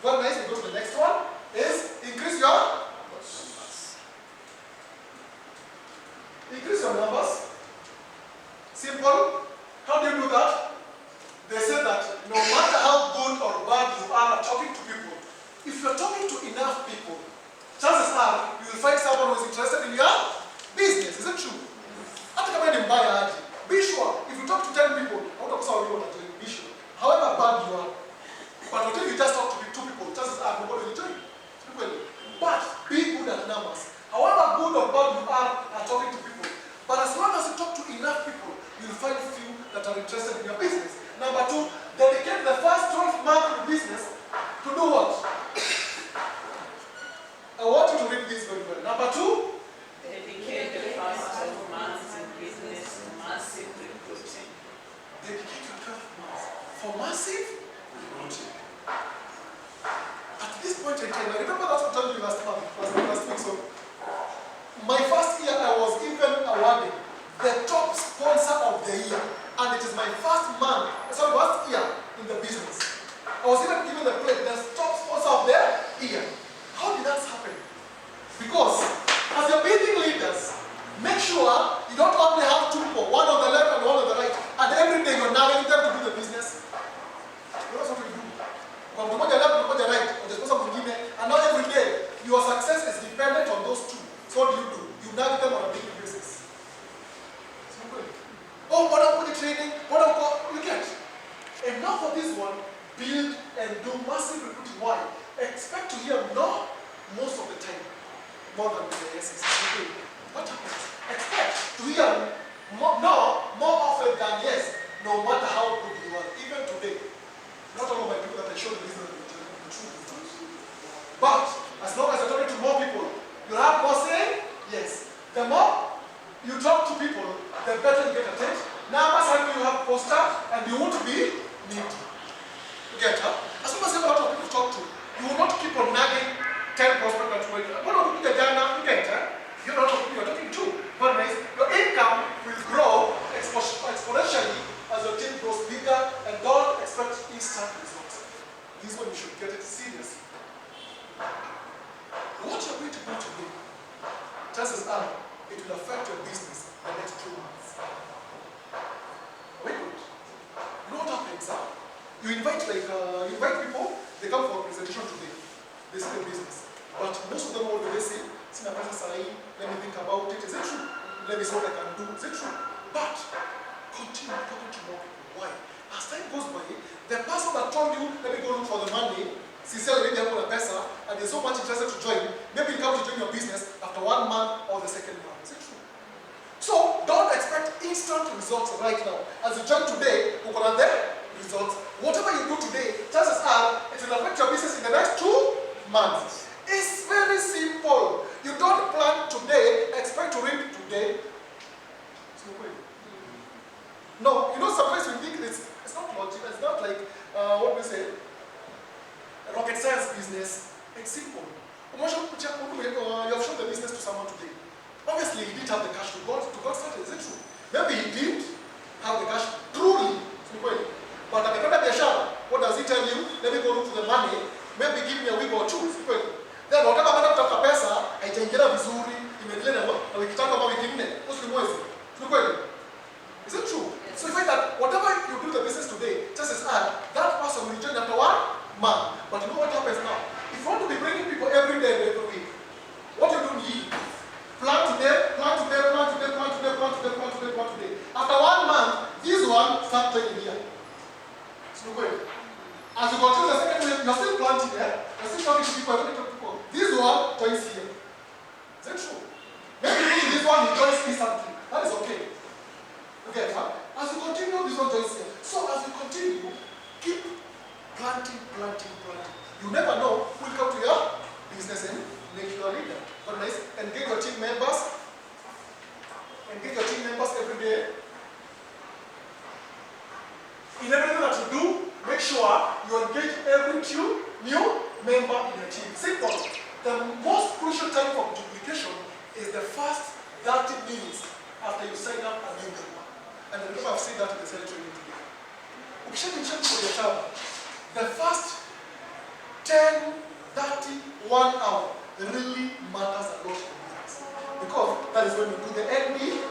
Very nice. We go to the next one. Is increase your numbers. Simple. How do you do that? They say that no matter how good or bad you are at talking to people, if you're talking to enough people, chances are you will find someone who is interested in your business. Is it true? Be sure, if you talk to 10 people, be sure, however bad you are, but what if you just talk to 2 people, chances are nobody will join. But be good at numbers. However good or bad you are at talking to people, but as long as you talk to enough people, you'll find few that are interested in your business. Number 2, dedicate the first 12 months of the business to do what? I want you to read this very well. Number 2, dedicate the first 12 months in business to massive recruiting. Dedicate your 12 months for massive recruiting. At this point in time, I remember that's what I told you last week. So, my first year I was even awarded the top sponsor of the year. And it is my first year in the business. I was even given the top sponsor of the year. How did that happen? Because as you're building leaders, make sure you don't only have 2 people, one on the left and one on the right, and every day you're narrowing them to do the business. You know what we do? From the left to the right, or the sponsor will give and not every day your success is dependent on those 2. So what do? You navigate them on a daily basis. Oh, what about the training? What about you get? Enough of this one, build and do massive recruiting. Why? Expect to hear no most of the time, more than the yeses. What happens? Expect to hear more often than yes, no matter how good you are. Even today, not all of my people that I show the business will tell you the truth. But as long as you're talking to more people, you have more say, yes. The more you talk to people, the better you get attention. Now, as you have poster and you want to be needy. You get her? As long as you have a lot of people to talk to, you will not keep on nagging 10 prospects that you want to get done. You get her? You know what you're talking to. But nice. Your income will grow exponentially as your team grows bigger, and don't expect instant results. This one you should get it seriously. What you're going to do today, chances are it will affect your business the next 2 months. Wait. You know what happens? You invite people, they come for a presentation today. They see the business. But most of them, what do they say? See my presence, let me think about it. Is it true? Let me see what I can do. Is it true? But continue talking to more people. Why? As time goes by, the person that told you, let me go look for the money, sincerely, maybe I'm a person, and they're so much interested to join, maybe you come to join your business after 1 month or the second month. Is it true? So don't expect instant results right now. As you join today, we're going to get results. Whatever you do today, chances are it will affect your business in the next 2 months. It's very simple. You don't plan today, expect to reap today. No, you know, sometimes we think it's not logic, it's not like, what we say, rocket science business. It's simple. You have shown the business to someone today. Obviously, he didn't have the cash to go start. Is it true? Maybe he didn't have the cash truly. But at the end of the show, what does he tell you? Let me go look for the money. Maybe give me a week or 2. Then whatever amount of pesa, haitaingia vizuri, imeendelea na wiki 3 ama wiki 4, usiku mwezi. Is it true? So you find that whatever you do the business today, chances are that person will return after 1 month. But you know what happens now? If you want to be bringing people every day, every week, what you do is plan today. After 1 month, this one starts training here. So as you continue the second week, you're still planting there, you're still talking to people, This one joins here. Is that true? Maybe this one he joins instantly. That is okay. Okay, as you continue, this one joins here. So as you continue, keep planting. You never know who will come to your business and make you a leader. But nice. Engage your team members. Every day. In everything that you do, make sure you engage every new member in your team. Simple. The most crucial time for duplication is the first 30 minutes after you sign up a new member. And I remember I've said that in the cell training today. The first 10, 30, 1 hour really matters a lot in business. Because that is when you do the NDO.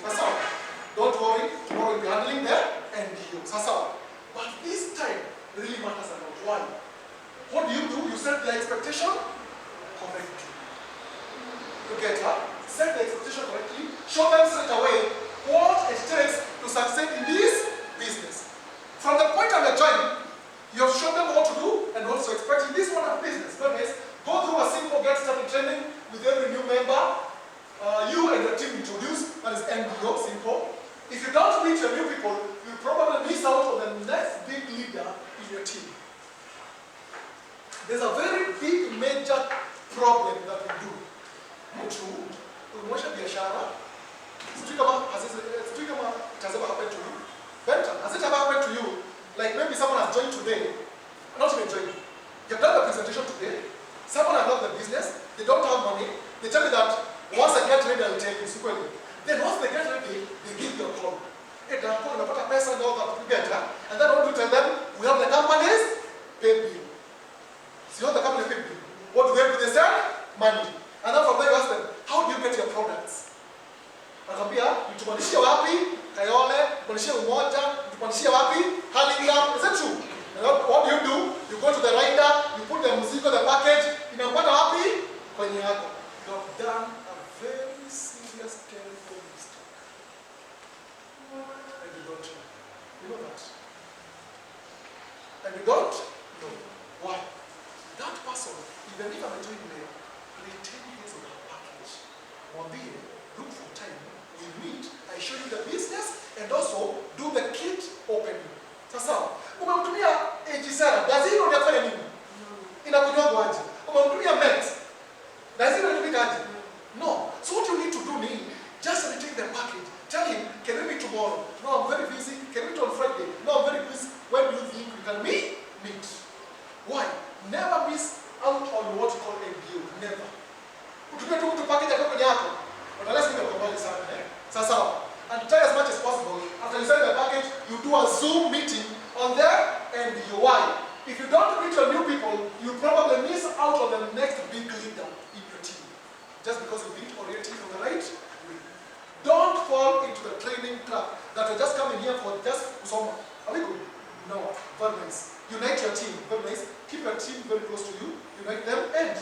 That's all. Don't worry, tomorrow we'll be handling the NDO. That's all. But this time really matters a lot. Why? What do? You set the expectation correctly. You get her? Set the expectation correctly. Show them straight away what it takes to succeed in this business. From the point of the joining, you have shown them what to do and what to expect in this one of business. That means go through a simple get started training with every new member. You and the team introduce, that is NDO, simple. If you don't meet your new people, you'll probably miss out on the next big leader in your team. There's a very big major problem that we do. Kumwesha biashara. Sijui kama it has ever happened to you. Better, has it ever happened to you? Like maybe someone has joined today, not even joined. You've done the presentation today. Someone has left the business. They don't have money. They tell you that once I get ready, I'll tell you. Then once they get ready, they give you a call. Hey, they're calling about a person and all that together. And then what do you tell them? We have the companies pay bill. So you have the company pay bill. What do? They send money. And then from there you ask them, how do you get your products? Nakwambia, mtumanishia wapi? Kayole, mtumanishia Umoja, mtumanishia wapi? Hurlingham. Is that true? And what do? You go to the rider, you put the mzigo, the package, inampata wapi? Kwenye yako. You have done a very serious terrible mistake. And you don't know. You know that. And you don't know. Why? That person, even if I'm doing the 10 years of our package, one being, look for time, we meet, I show you the business, and also do the kit opening. Sasa, umemtumia AG CERA, does he know unafanya nini? Inakunywa aje? Umemtumia Met, does he know unafanya aje? No. So what you need to do ni, just retain the package. Tell him, can we meet tomorrow? No, I'm very busy. Can we meet on Friday? No, I'm very busy. When do you think we can meet? Why? Never miss out on what you call NDO. Never. Utumie tu package yako kwenye yako. Unalazima ukubali sana, Sasa, and try as much as possible. After you send the package, you do a Zoom meeting on there and why. If you don't meet your new people, you probably miss out on the next big leader in your team. Just because you didn't orient it from the right way. Don't fall into the training trap that you're just coming here for just some. Are we good? No. Very nice. Unite your team. Very nice. Keep your team very close to you. Unite them and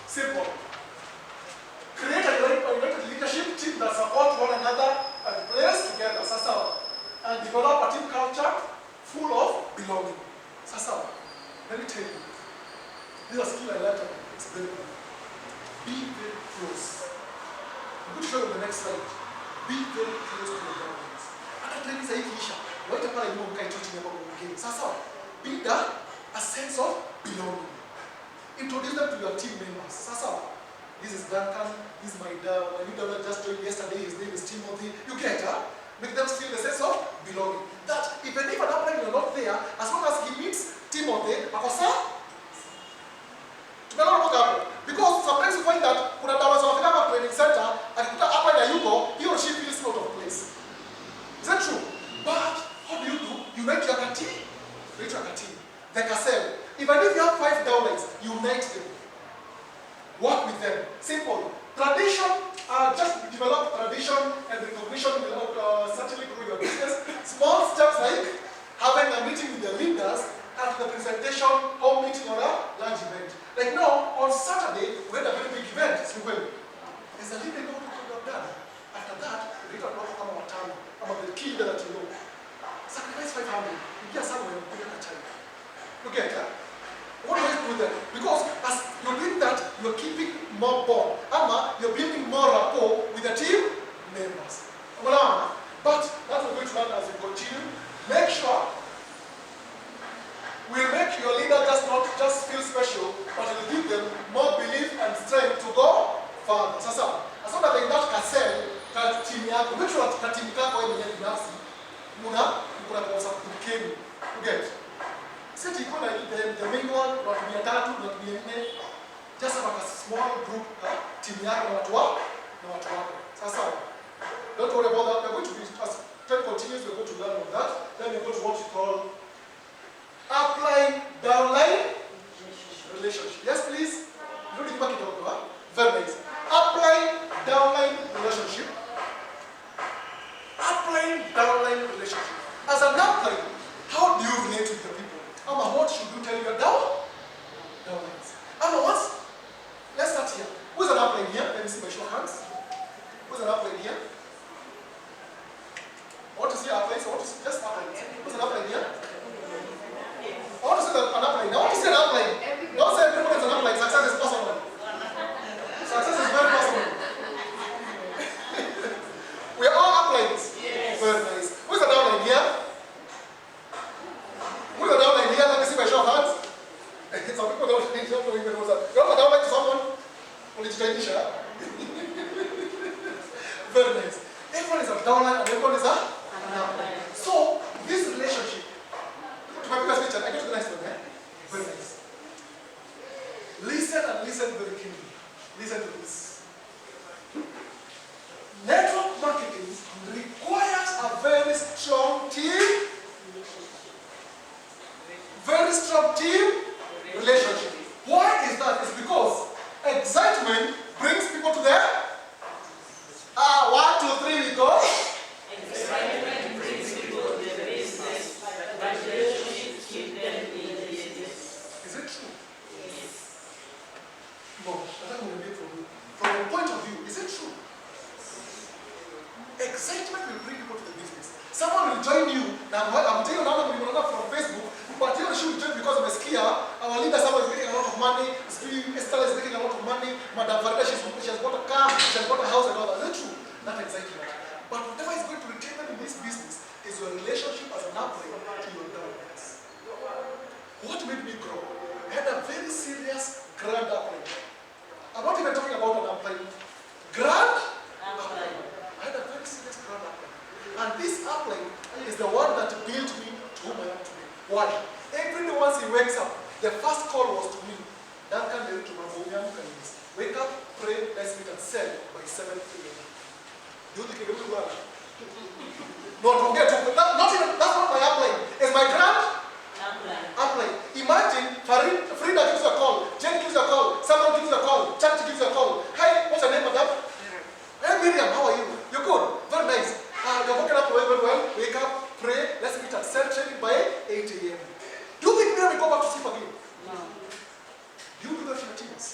simple. Create a united leadership team that support one another and plays together. Sasa. And develop a team culture full of belonging. Sasa. Let me tell you. This is a skill I learned at experiment. Be very close. I'm going to show you on the next slide. Be very close to your governments. Hata training za hii kisha. Waita pale nyuma mkae tu chini hapo mwingine. Sasa. Build a sense of belonging. Introduce them to your team members. Sasa. This is Duncan. This is my leader that just joined yesterday. His name is Timothy. You get her? Make them feel the sense of belonging. That even if an upline you're not there, as long as he meets Timothy, akosa. Because sometimes you find that kuna dawas wanafika hapa training center, akikuta hapa na yuko, he or she feels out of place. Is that true? But how do? You make your team. The Cassell. Even if you have 5 downlines, unite them. Work with them. Simple. Tradition, just develop tradition and recognition will certainly grow your business. Small steps like having a meeting with the leaders after the presentation, home meeting or a large event. Like now, on Saturday, we had a very big event. There's a leader you could have done. After that, we did not come about time. About the key that you know. Sacrifice 500. You get somewhere, you get a child. You get that? What do I do then? Because as you're doing that, you're keeping more bond. You're building more rapport with the team members. But that's what we're going to learn as we continue. Make sure we make your leader not just feel special, but it will give them more belief and strength to go further. Sasa, as long as they not cancel that team yako, make sure that team yako yenye binafsi kuna kwa kukeni. You get? Set iko na the main one, watu 300, watu 400. Just have a small group team yako na watu wako. Sasa, don't worry about that. We're going to be Trend continues, we're going to learn on that. Then we go to what we call upline, downline relationship. Yes, please. Very nice. Upline, downline relationship. Upline, downline relationship. As an upline, how do you relate with the people? What should you tell your downlines? Let's start here. Who's an upline here? Let me see my show hands. Who's an upline here? I want to see uplines. I want to see just uplines. Who's an upline here? I want to see an upline. I want to see an upline. Don't say everyone is an upline. Success is possible. Success is very possible. We are all uplines. Yes. Very nice. Who's an upline here? Who's an upline here? Let me see my show hands. Some people don't know even what's that. You want an upline to someone? Only to Tanisha. Very nice. Everyone is a downline and everyone is a upline. So, this relationship, to my previous picture, I go to the next one, eh? Very nice. Listen and listen very keenly. Listen to this. Network marketing requires a very strong team. Very strong team relationship. Why is that? It's because excitement brings people to their 1, 2, 3, we go. Excitement brings people to the business, but relationships keep them in the business. Is it true? Yes. No, that's not going to be from you. From your point of view, is it true? Excitement will bring people to the business. Someone will join you. Now, I'm telling you now, from Facebook, but you should join because I'm a skier. Our leader, someone is making a lot of money. Estelle is making a lot of money. Madam Farida, she has bought a car, she has bought a house and all that. Is it true? Not excitement. But whatever is going to retain them in this business is your relationship as an upline to your downlines. What made me grow? I had a very serious grand upline. I'm not even talking about an upline. Grand upline. I had a very serious grand upline. And this upline is the one that built me to whom I am today. Why? Every day once he wakes up, the first call was to me. Duncan, wake up, pray, let's meet and sell by 7 a.m. Do you think you're going to not forget to put that, that's not my upline. It's my grand upline. Imagine Frida gives you a call, Jen gives you a call, someone gives you a call, Charity gives you a call. Hey, what's your name, madam? Hey, Miriam, how are you? You're good. Very nice. You're woken up very well. Wake up, pray, let's meet and sell training by 8 a.m. Do you think Miriam will go back to sleep again? No. You do that to your teams.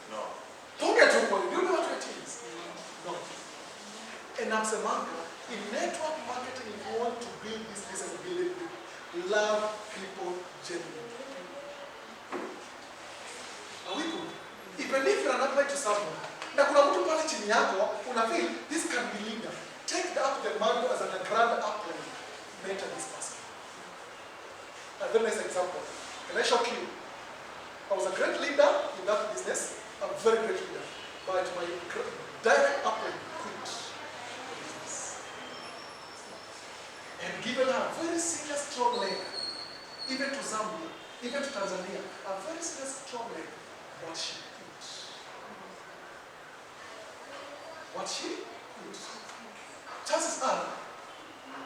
No. Don't get too worried. You do that to your teams. No. And as a marketer, in network marketing, if you want to build this business, build it, love people genuinely. Are we good? Even if you're an upline to someone, na kuna mtu pale chini yako, una feel this can be leader. Take up the mantle as a grand upline. Mentor this person. A very nice example. Can I shock you? I was a great leader in that business, a very great leader. But my direct upline quit the business. And given her a very serious strong leg, even to Zambia, even to Tanzania, a very serious strong leg, but she quit. What she quit. Chances are,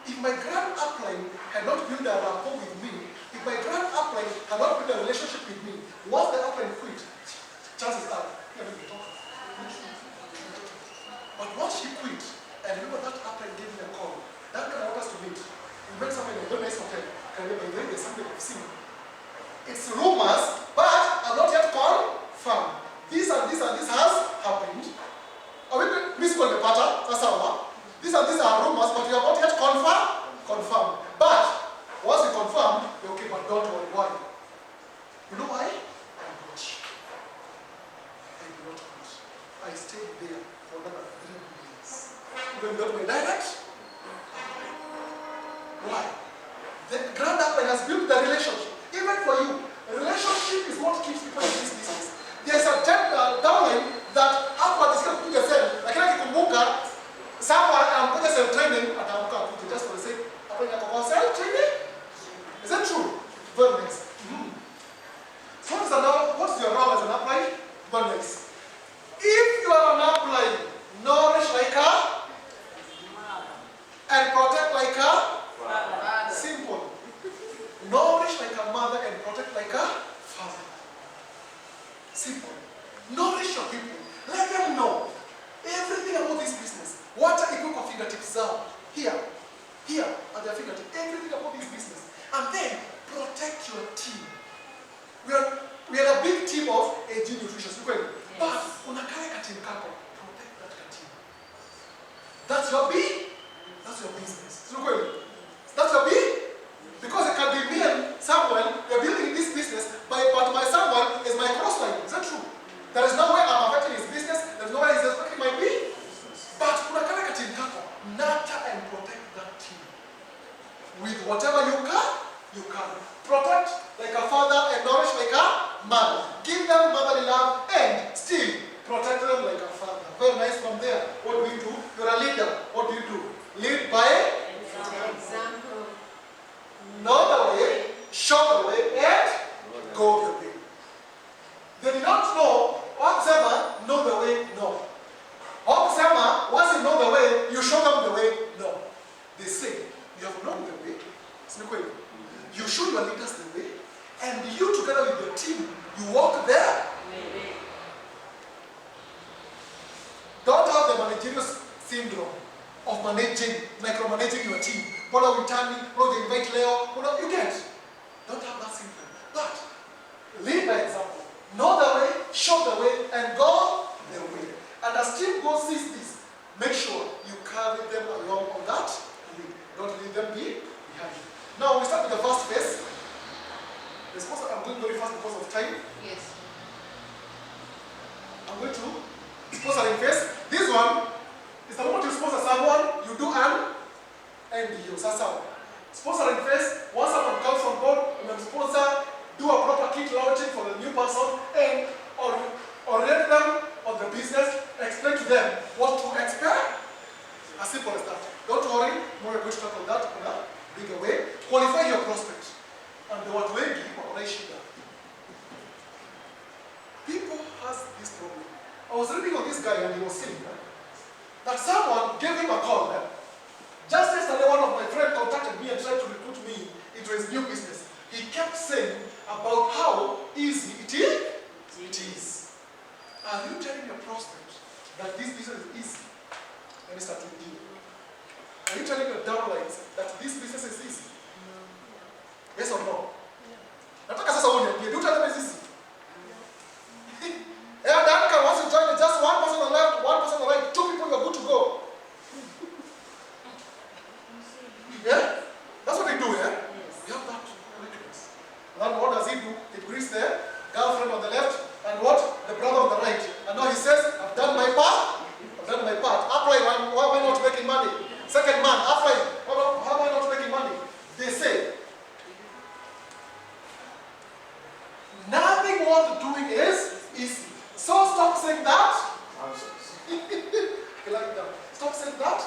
if my grand upline had not built a rapport with me, if my grand upline had not built a relationship with me, once the upline quit, chances are, we haven't been talking. But once she quit, and remember that upline gave me a call, that can help us to meet. We met somewhere in a very nice hotel. Can remember there's something I've seen. It's rumors, but I'm not yet confirmed. This and this and this has happened. Are we going to miss the pattern? That's our. These are rumors, but we have not yet confirmed. But once we confirm, we're okay, but don't worry. Why? You know why? I'm rich. I did not quit. I stayed there for another 3 years. Even without my direct. Why? The grand upline has built the relationship. Even for you, a relationship is what keeps people in this business. There's a downline that after this can put yourself, like I can someone put yourself training and I'm going to just for the sake of self training. Is that true? Very nice. So what's your role as an upline? Very nice. If you are an upline, nourish like a Simple. Nourish your people. Let them know everything about this business. What are equal fingertips are here at their fingertips. Everything about this business. And then protect your team. We are a big team of AG Nutrition. Yes. But unakaweka team kako. Protect that team. That's your B. That's your business. That's your B. Because it can be me and someone, we are building this business, but my someone is my crossline. Is that true? There is no way I'm affecting his business, there is no way he's affecting my B. But unakaweka team kako. Nurture and protect that team. With whatever you can. Protect like a father and nourish like a mother. Give them motherly love and still protect them like a father. Very nice from there. What do you do? You're a leader. What do you do? Lead by example. Know the way, show the way, and go the way. They did not know what know the way, no. What once you know the way, you show them the way, no. They say, you have known the way. You show your leaders the way, and you together with your team, you walk there. Don't have the managerial syndrome of micromanaging your team. What are we turning? What do you invite Leo? You get? Don't have that syndrome. But lead by example. Know the way, show the way, and go the way. And as team goes sees this, make sure you carry them along on that way. Don't leave them behind you. Now we start with the first phase. I'm going very fast because of time. Yes. I'm going to sponsoring phase. This one is the moment you sponsor someone, you do an NDO. Sponsoring phase, once someone comes on board, you can sponsor, do a proper kit launching for the new person, and orient them on the business, explain to them what to expect. As simple as that. Don't worry, more going to talk about that in a bigger way. Qualify your prospect. And the watu wengi wako shida. People has this problem. I was reading on this guy and he was saying that someone gave him a call. Just yesterday, one of my friends contacted me and tried to recruit me into his new business. He kept saying about how easy it is. Are you telling your prospect that this business is easy? Let me start with you. Are you telling your downlines that this business is easy? Yes or no? Nataka sasa uniambie, do you tell them it's easy? Yeah, that once you join, just one person on the left, one person on the right, two people, you're good to go. Yeah? That's what they do, yeah? We have that weakness. Then what does he do? He brings the girlfriend on the left and what? The brother on the right. And now he says, I've done my part. Upline, why am I not making money? Second man, Upline, how am I not making money? They say, nothing worth doing is easy. So stop saying that. Like that. Stop saying that.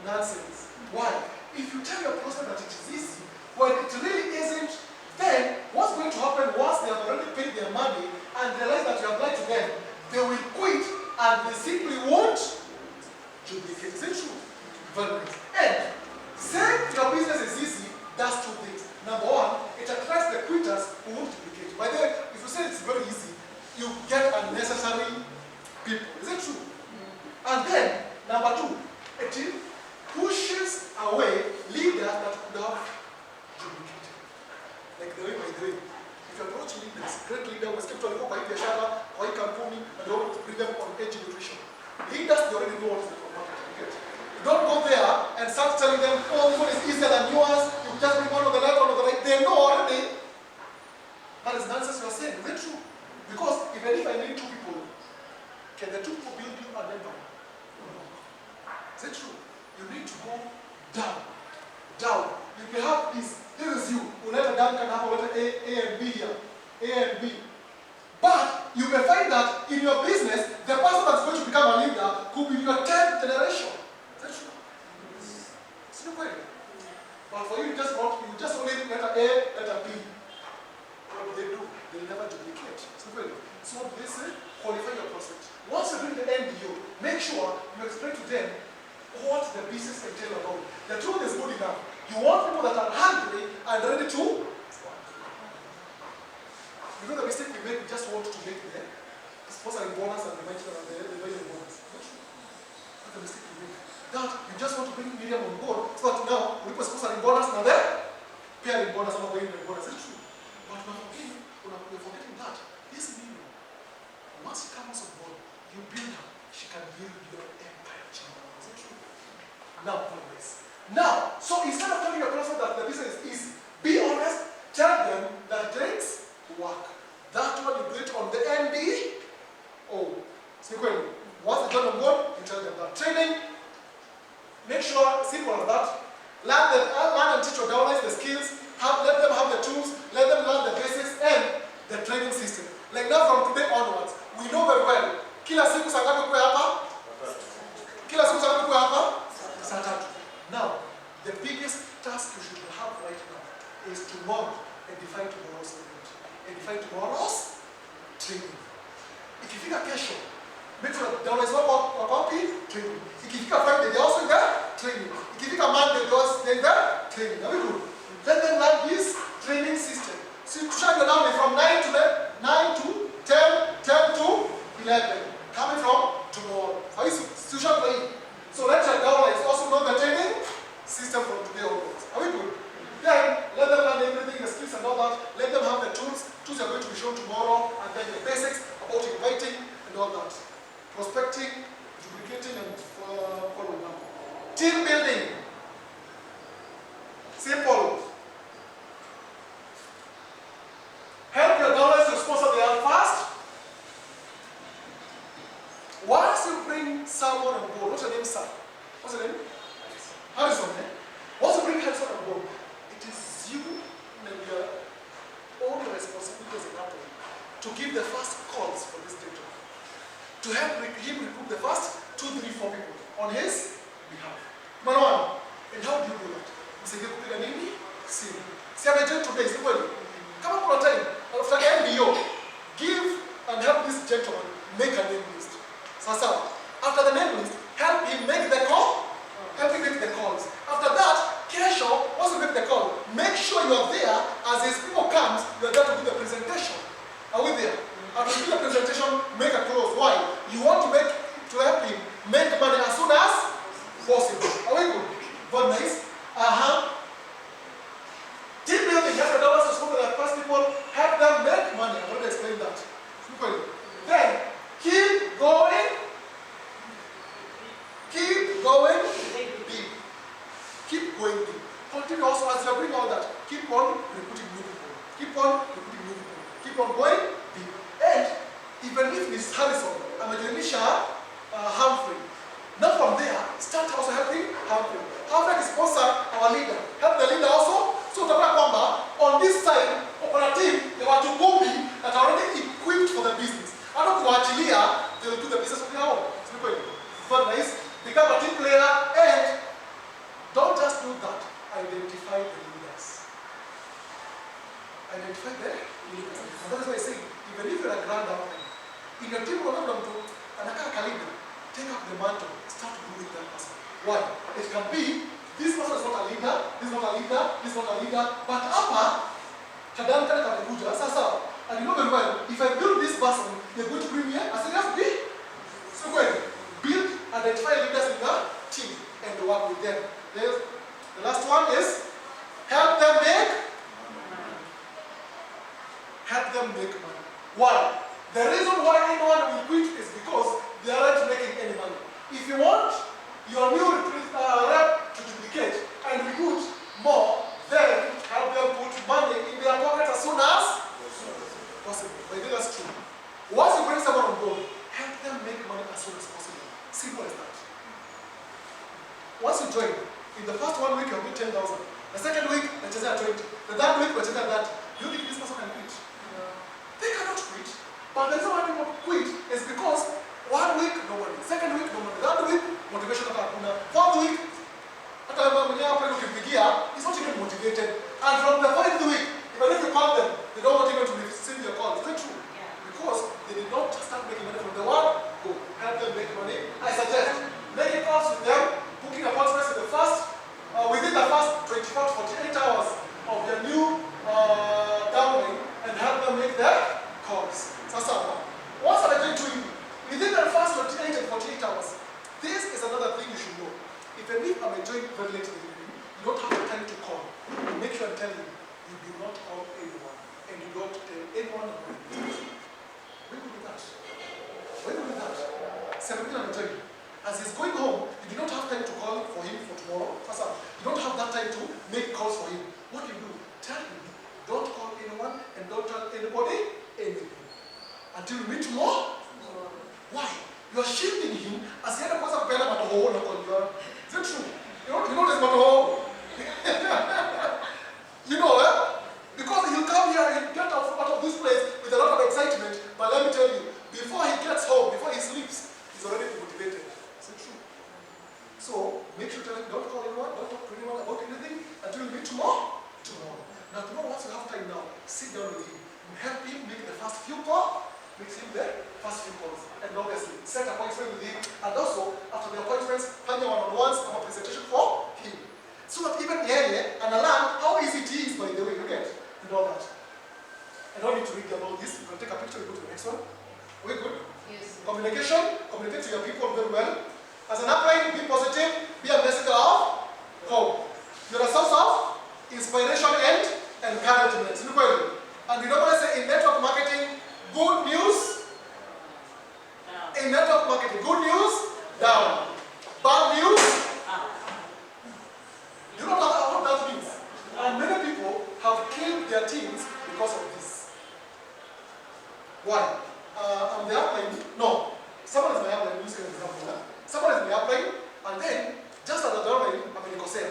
Nonsense. Why? If you tell your prospect that it is easy, when it really isn't, then what's going to happen once they have already paid their money and realize that you applied to them, they will quit and they simply won't duplicate. Is it true? Very nice. And saying your business is easy, that's two things. Number one, it attracts the quitters who won't duplicate. By the way, if you say it's very easy, you get unnecessary people. Is it true? And then, number two, it pushes away leaders that could have duplicated. Like the way, if you approach leaders, great leader was kept on the biashara, kwa hii kampuni, and you want to bring them on AG Nutrition. Leaders, they already know what is the market. Don't go there and start telling them, oh, this one is easier than yours, you just bring one on the left, one on the right. They know already. That is nonsense you are saying. Is it true? Because even if I need two people, can the two people build you an empire? No. Is it true? You need to go down. You can have this. Here is you. Letter down can have a letter A and B here. A and B. But you may find that in your business, the person that's going to become a leader could be your 10th generation. Is that true? It's not quite. But for you, you just only letter A, letter B. What do? They never duplicate. It's not quite. So they say, qualify your prospect. Once you bring the NDO, make sure you explain to them what the business entails about. The truth is good enough. You want people that are hungry and ready to. You know the mistake we make, we just want to make the them on board, so that now we supposed to bonus now there, pairing bonus or going in bonus. It's true. But we're forgetting that this Nino, once she comes on board, you build her, she can build your empire chamber. Is it true? Now, always. Now, so instead of telling your person that the business is, be honest, tell them that things work. That one you do it on the ND. Sequence. Once they join on board, you tell them that. Training, make sure, simple as that. Learn and teach your downlines the skills, let them have the tools, let them learn the basics and the training system. Like now from today onwards, we know very well, kila siku saa ngapi kuwe hapa? Kila siku saa ngapi kuwe hapa? Saa tatu. Now, the biggest task you should have right now is to mount and define tomorrow's event. And define tomorrow's training. Ikifika kesho, make sure that downlines wako wapi? Training. Ikifika Friday, they also get training. Ikifika Monday, they get training. Are we good? Let them learn this training system. So you shut your downline from 9 to 10, 10 to 11. Coming from tomorrow. Are you so let your downlines also know the training system from today onwards. Are we good? Then let them learn everything, the skills and all that. Let them have the tools. Tools are going to be shown tomorrow, and then the basics about inviting and all that. Prospecting, duplicating, and following up. Team building. Simple. Help your downlines to sponsor their fast. Once you bring someone on board, what's your name, sir? What's your name? Harrison, eh? Once you bring Harrison on board, it is you and your own responsibility as a company to give the first calls for this data. To help him recruit the first 2, 3, 4 people on his behalf. Number one, and how do you do that? Msenge kupiga nini? Simu. Si amejoin today, si kweli? Kama kuna time, after MBO, give and help this gentleman make a name list. Sasa, after the name list, help him make the call, help him make the calls. After that, kesho, once you make the call, make sure you are there as his people comes, you are there to do the presentation. Are we there? After you do the presentation, make a close. Why? You want to help him make money as soon as possible. Are we good? Very nice. Team building, help the dollars to support the first people, help them make money. I've already explained that. Simple. Then, keep going deep. Keep going deep. Continue also as you're doing all that. Keep on recruiting new people. Keep on recruiting new people. Keep on going deep. And even if Miss Harrison and Elisha Humphrey, now from there, start also helping Humphrey. Humphrey is sponsor our leader. Help the leader also. So on this side, on a team, there were 2 Bumbi that are already equipped for the business. I don't know they will do the business on their own. It's very nice. Become a team player and don't just do that. Identify the leaders. Identify the leaders. And that is why I say, even if you're a grand outline, in your team, take up the mantle, start moving that person. Why? It can be, this person is not a leader, this is not a leader, this is not a leader, but and you know very well, if I build this person, they're going to bring me a serious big. So build, identify leaders in the team and work with them. The last one is help them make money. Why? The reason why anyone will quit is because they aren't making any money. If you want your new rep to duplicate and recruit more, then help them put money in their pocket as soon as possible. I think that's true. Once you bring someone on board, help them make money as soon as possible. Simple as that. Once you join, in the first 1 week you'll get 10,000. The second week, let's say 20. The third week, let's say that. You think this person can quit? Yeah. They cannot quit. But the reason why people quit is because 1 week, no money. Second week, no money. Third week, motivation of hakuna. Fourth week, he's not even motivated. And from the 5th week, even if you call them, they don't want even to receive your call. Is that true? Yeah. Because they did not start making money from the word go. Help them make money. I suggest making calls with them, booking appointments within the first 24 to 48 hours of their new downline and help them make their calls. Once they're going to you, within the first 28 and 48 hours, this is another thing you should know. Even if I'm enjoying very late in the evening, you don't have the time to call. Make sure I'm telling you, you do not call anyone, and you don't tell anyone about it. When you do that? When you do that? 17 I'm telling you. As he's going home, you do not have time to call for him for tomorrow. You don't have that time to make calls for him. What do you do? Tell him, don't call anyone and don't tell anybody anything. Until we meet tomorrow. Why? You are shielding him as the other person better at home. Is that true? You know there's home. You know, because he'll come here and he'll get out of this place with a lot of excitement. But let me tell you, before he gets home, before he sleeps, he's already motivated. Is it true? So make sure to don't call anyone, don't talk to anyone about anything until we meet tomorrow. Now tomorrow, once you have time now, sit down with him. Help him make the first few calls. Makes him the first few calls. And obviously, set an appointment with him. And also, after the appointments, find your one-on-ones and a presentation for him. So that even and learn how easy it is, by the way, you get. You know that. I don't need to read about this. You can take a picture and go to the next one. Are we good? Yes. Communication. Communicate to your people very well. As an upline, be positive. Be a messenger of hope. You're a source of inspiration and encouragement. And we normally say in network marketing, good news. In network marketing, good news, down. Bad news, you know what that means? And many people have killed their teams because of this. Why? I'm the upline. No. Someone is my upline. I'm using an example. Someone is my upline, and then, just at the downline, I'm in Nicosea.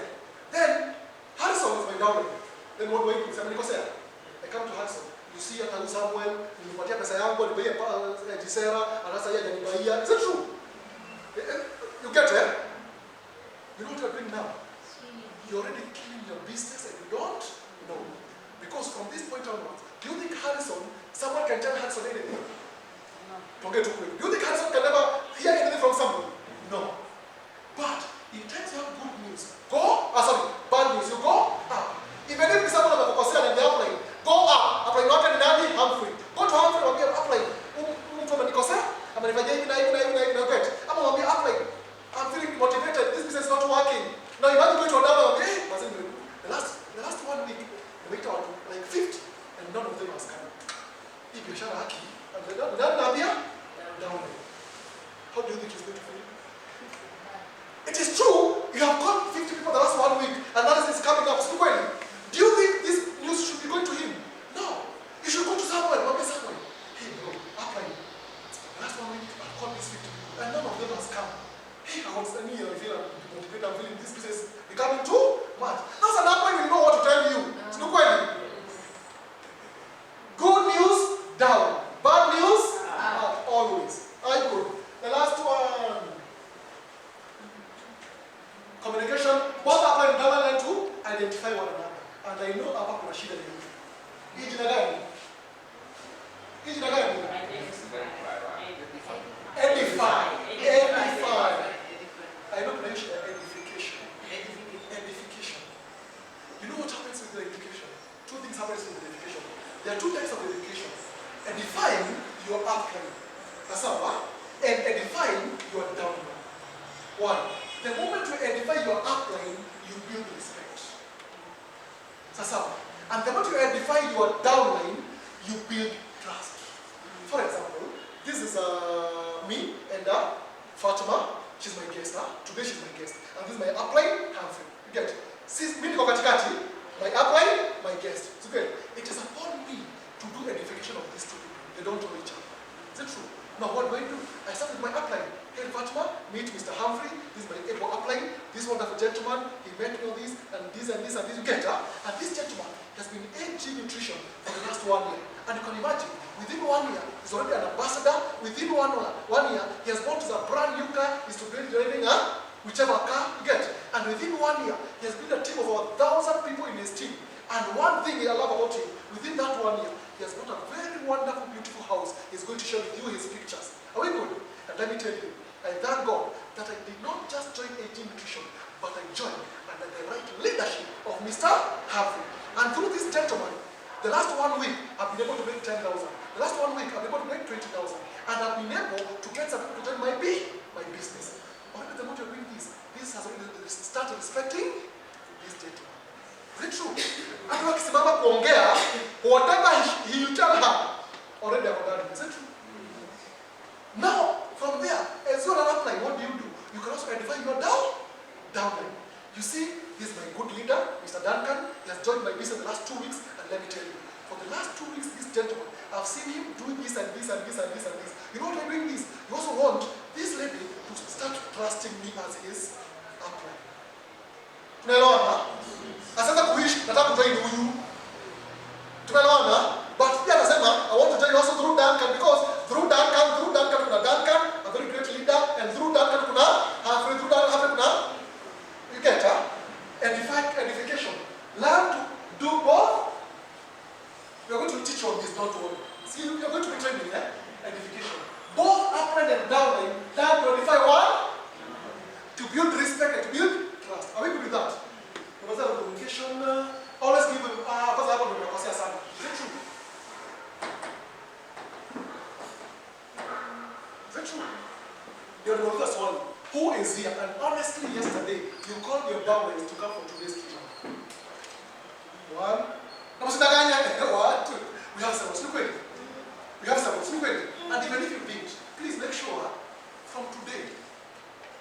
Then, Harrison is my downline. Then what do I do? I'm in Nicosea. I come to Harrison. You see hata Samuel, nilipatia pesa yangu, nibaiye AG CERA, anasa yeye hajanibaia. Is it true? You get it? You know what you're doing now? You're already killing your business and you don't know. Because from this point onwards, do you think Harrison, someone can tell Harrison anything? No. Don't get too quick. Do you think Harrison can never hear anything from somebody? No. But in times you have good news, bad news, you go up. Even if someone of a consider and the upline, go up. Upline not in Nani, Humphrey. Go to Humphrey and be an upline. From a Nicosea, I'm going to get. I'm going to be upline. I'm feeling motivated. This business is not working. Now imagine going to a down and the last 1 week, they went out like 50, and none of them has come. If you're lucky, and they're down. How do you think he's going to feel? It is true, you have got 50 people the last 1 week, and now this is coming up. So do you think this news should be going to him? No. You should go to someone, somewhere. Hey bro, upline. The last 1 week, I've got these 50 people, and none of them has come. Hey, I was standing here, I feel motivated, I'm feeling this business becoming too much. As an upline, we know what to tell you. Good news, down. Bad news, up. Always. I good. The last one. Communication, both upline and downline to identify one another. And I know hapa kuna shida nyingi. Hii jina gani? Edify. I know kuna issue edification. Edification. You know what happens with the edification? Two things happen with the edification. There are two types of edification. Edifying your upline. That's how. And edifying your downline. One. The moment you edify your upline, you build respect. That's how. And the moment you edify your downline, you build trust. For example, this is me and Fatima. She's my guest. Today she's my guest. And this is my upline, Humphrey. You get it? Since me katikati, my upline, my guest. So good. It is upon me to do edification of these two people. They don't know each other. Is it true? Now what do? I start with my upline. Hey Fatima, meet Mr. Humphrey. This is my able upline. This wonderful gentleman. He met me on this and this and this and this. You get it? And this gentleman has been AG Nutrition for the last 1 year. And you can imagine, within 1 year, he's already an ambassador. Within one year, he has bought a brand new car. He's to driving whichever car you get. And within 1 year, he has built a team of over 1,000 people in his team. And one thing I love about him, within that 1 year, he has got a very wonderful, beautiful house. He's going to share with you his pictures. Are we good? And let me tell you, I thank God that I did not just join AG Nutrition, but I joined under the right leadership of Mr. Humphrey. And through this gentleman, the last 1 week, I've been able to make 10,000. The last 1 week, I've been able to make 20,000. And I've been able to get some people to join my business. Already the moment you're doing this has already, the start respecting this gentleman. Is it true? Hata wakisimama kuongea, whatever he will tell her, already I've done it. Is it true? Now, from there, as you're an upline, what do? You can also identify your downline. You see, he's my good leader, Mr. Duncan. He has joined my business the last 2 weeks, and let me tell you, for the last 2 weeks, this gentleman, I've seen him doing this and this and this and this and this. You know what I'm doing this? You also want this lady to start trusting me as his upline. Tunaelewana? Asante kuishi, nataka kujoin huyu. Tunaelewana? But pia anasema, I want to join also through Duncan, because through Duncan kuna Duncan, a very great leader, and through Duncan kuna Humphrey, through Duncan kuna, you get her? Edification. Learn to do both. We are going to teach you on this, don't worry. See, you are going to be training, edification. Both upline and downline, learn to edify one, to build respect and to build trust. Are we good with that? Communication, always give them, because I want to say something. Is it true? Is it true? You're the first one. Who is here? And honestly, yesterday, you called your downline to come for today's teaching. One. What? We have some. We have some. And even if you did, please make sure from today,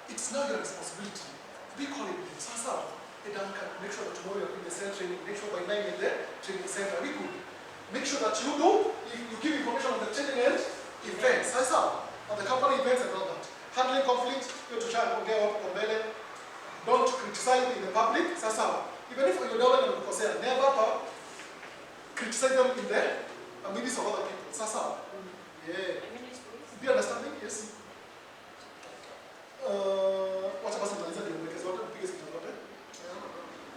it's now your responsibility. Be calling them. Sasa, Duncan, make sure that tomorrow you're in the same training. Make sure by 9 in the training center. We good. Make sure that you do. If you give information on the training and events. Sasa, on the company events and all that. Handling conflict, you have to try and get up on belly. Don't criticize in the public. Sasa, even if you're down and you never criticize them in the midst of other people. Sasa, yeah. Do you understanding? Yes. What's a person that is because what the biggest thing about it?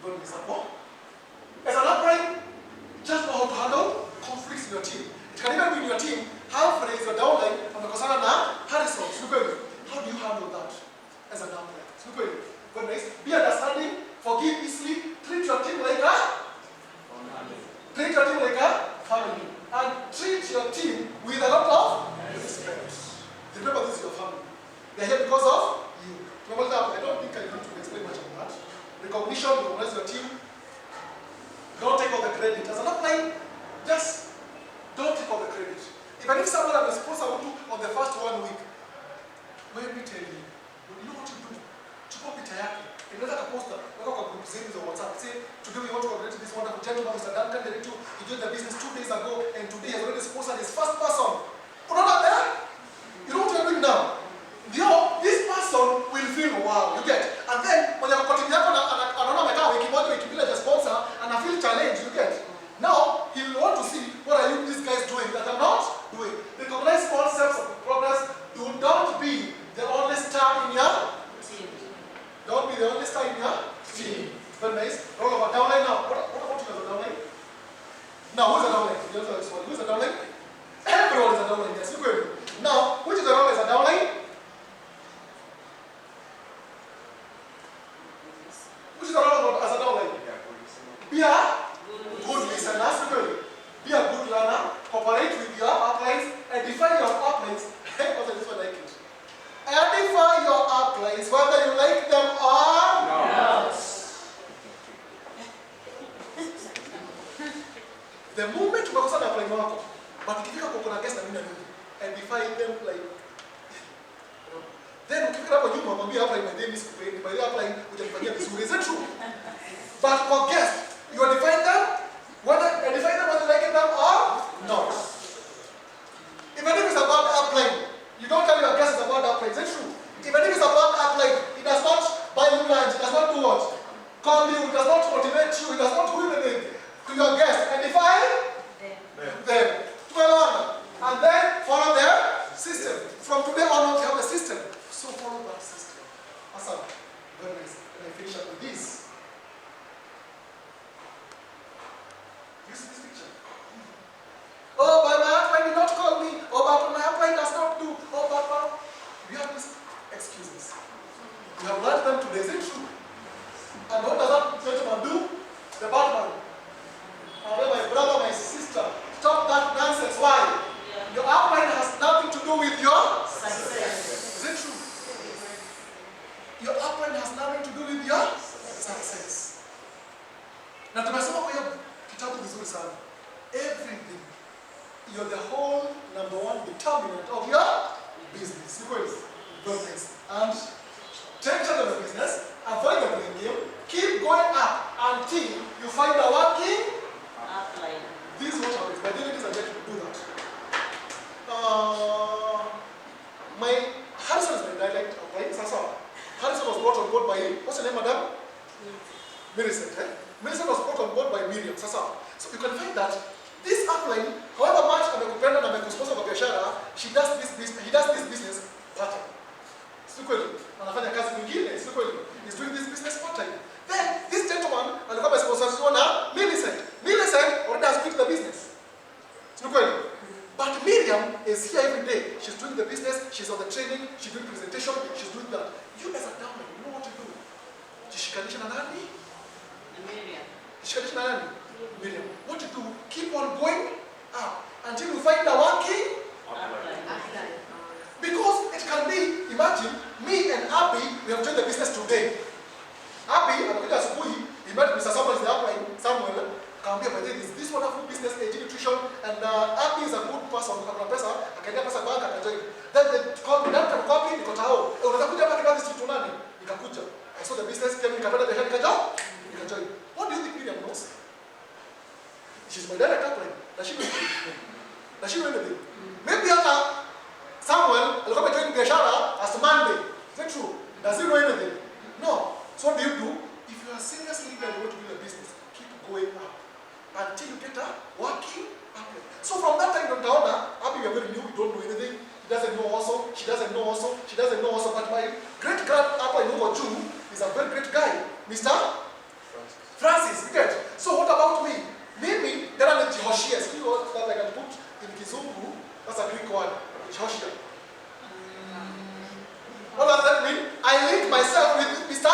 Don't miss up. As an upline, just know how to handle conflicts in your team. It can even be in your team. Humphrey is your downline, and Harrison. How do you handle that as an upline? God nice. Be understanding, forgive easily, treat your team like a family. And treat your team with a lot of respect. Remember, this is your family. They're here because of you. Remember that? I don't think I need to explain much on that. Recognition, recognize your team. Don't take all the credit. As an upline, just don't take all the credit. Even if someone has responsible on the first 1 week, let me tell you, you know what to do. Chukua picha yake. Inaweza kuposta weka kwa group zenu za WhatsApp. Say, today we want to congratulate this wonderful gentleman, Mr. Duncan. He joined the business 2 days ago, and today he has already sponsored his first person. Unaona there? You know what you're doing now? This person will feel wow, you get. And then when you're cutting yako anaona amekaa wiki moja wiki mbili ya sponsor and I feel challenged, you get. Now he will want to see what are you these guys doing that I'm not doing. Recognize concepts of progress. Don't be the only star in your team. Don't be the only star in your team. Very nice. Roll over downline now. What about you as a downline? Now who's a downline? Who's a downline? Everyone is a downline. Yes, look at it. Now, which is the role as a downline? Which is the role as a downline? Be a good listener. Be a good learner. Cooperate with your uplines and define your uplines. Edify your uplines, whether you like them or not. The moment you go to the upline, but if you go to guest and define them like, then you can have a human be applying my name is by the applying which is it true? But for guests, you are define them whether you like them or not. Even if it's about applying, you don't tell your guests it's about applying. Is it true? Even if it's about applying, it does not buy you lunch, it does not do what? Call you, it does not motivate you, it does not do anything to your guests. And define them. And then follow their system. From today on, you have a system. So follow that system. Awesome. Very nice. And I finish up with this. business. Very nice. And take charge of the business, avoid the blame game, keep going up until you find a working Upline. This is what happens. My dear ladies and gentlemen, do that. My Harrison is my dialect, okay? Sasa. Harrison was brought on board by, what's your name, madam? Millicent, eh? Millicent was brought on board by Miriam, sasa. So you can find that this upline, however much amekupenda na amekusponsor kwa biashara, he does this business part-time. Si kweli? Anafanya kazi nyingine, si kweli? He's doing this business part-time. Then this gentleman alikuwa amesponsoriwa na Millicent. Millicent already has quit the business. Si kweli? But Miriam is here every day. She's doing the business, she's on the training, she's doing presentation, she's doing that. You as a downline, you know what to do. Jishikanisha na nani? Miriam. Jishikanisha na nani? Miriam. What to do? Keep on going up until you find a working. Upline. Because it can be, imagine, me and Abby, we have joined the business today. Abby, anakuja asubuhi, he met Mr. Samuel is the upline, Samuel, kaambia by this wonderful business, AG Nutrition, and Abby is a good person, akona pesa, akaendea pesa bank, akajoin. Then they called me, nani wapi, niko tao. Unataka kuja hapa kibali situ nani? Nikakuja. I saw the business, came nikapenda biashara nikajoin. What do you think Miriam knows? She's my direct upline. Does she know anything? Maybe hata Samuel alikuwa amejoin biashara as Monday. Is that true? Does he know anything? No. So what do? If you are seriously going to build a business, keep going up until you get a working upline. So from that time, don't order, Abby, you are very new, you don't know anything. He doesn't know also, she doesn't know also, she doesn't know also. But my great grand upline who was Jew is a very great guy, Mr. Francis. You get? So what about me? Mimi, there are the Jehoshia. See what that I can put in Kizungu? That's a Greek word. Jehoshia. What does that mean? I link myself with Mr.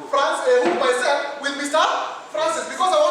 Francis, hook myself with Mr. Francis because I want